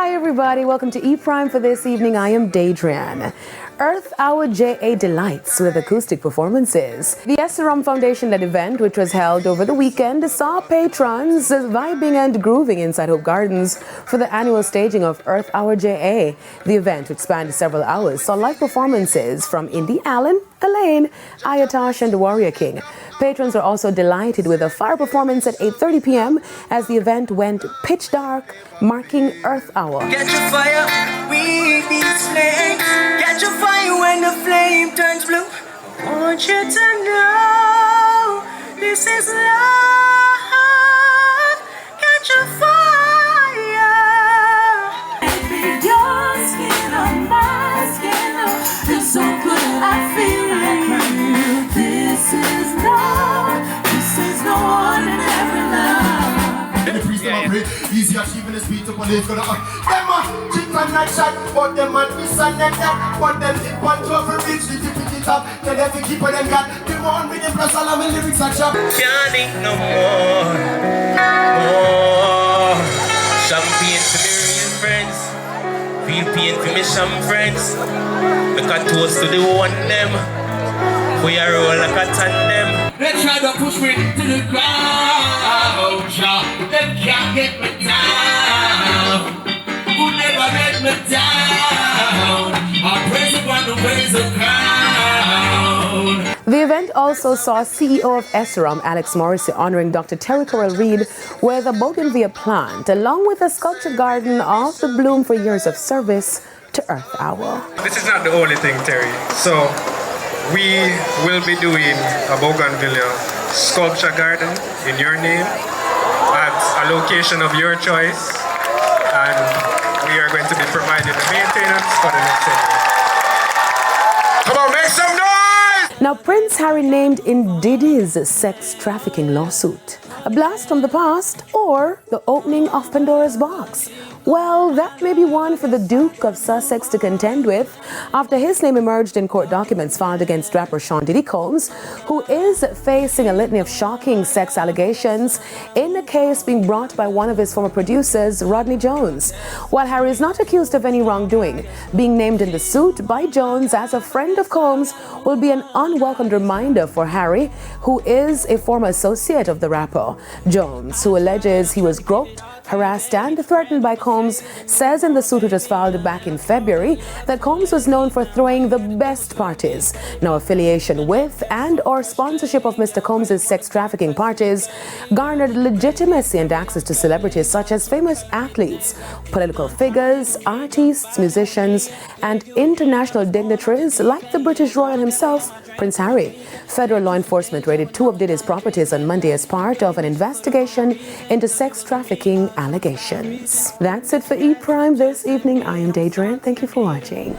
Hi everybody, welcome to E Prime for this evening. I am Daydrian. Earth Hour JA delights with acoustic performances. The SRM Foundation-led event, which was held over the weekend, saw patrons vibing and grooving inside Hope Gardens for the annual staging of Earth Hour JA. The event, which spanned several hours, saw live performances from Indy Allen, Elaine, Ayatosh, and Warrior King. Patrons were also delighted with a fire performance at 8:30 p.m. as the event went pitch dark, marking Earth Hour. Get your fire, we these flames. Get your fire when the flame turns blue. I want you to know this is love. Get your fire. Baby, your skin on my skin. It's so good, I feel like crying. This is love. This is no ordinary love. The priest them a pray, easy achieving the speed to police gonna them a chip and not shot, but them a this and that, but them hip and trouble reach the tippity top, tell them to keep what them got, the one with the plus all of my lyrics are chop. Can't eat no more champagne for me real friends, feel pain for me some friends, make a toast to the one them, we are roll like a tandem. They try to push me to the ground, yeah. They can't get me down. Who never let me down? I praise upon the ways of crown. The event also saw CEO of SRM, Alex Morrissey, honoring Dr. Terry Correll Reed with a bougainvillea plant, along with a sculpture garden of the bloom for years of service to Earth Hour. This is not the only thing, Terry. So we will be doing a bougainvillea sculpture garden in your name at a location of your choice, and we are going to be providing the maintenance for the next 10 years. Come on, make some noise! Now, Prince Harry named in Diddy's sex trafficking lawsuit. A blast from the past or the opening of Pandora's box? Well, that may be one for the Duke of Sussex to contend with after his name emerged in court documents filed against rapper Sean Diddy Combs, who is facing a litany of shocking sex allegations in a case being brought by one of his former producers, Rodney Jones. While Harry is not accused of any wrongdoing, being named in the suit by Jones as a friend of Combs will be an unwelcomed reminder for Harry, who is a former associate of the rapper. Jones, who alleges he was groped, harassed and threatened by Combs, says in the suit which was filed back in February that Combs was known for throwing the best parties. No affiliation with and or sponsorship of Mr. Combs' sex trafficking parties garnered legitimacy and access to celebrities such as famous athletes, political figures, artists, musicians, and international dignitaries like the British royal himself, Prince Harry. Federal law enforcement raided 2 of Diddy's properties on Monday as part of an investigation into sex trafficking allegations. That's it for E Prime this evening. I am Daydrian. Thank you for watching.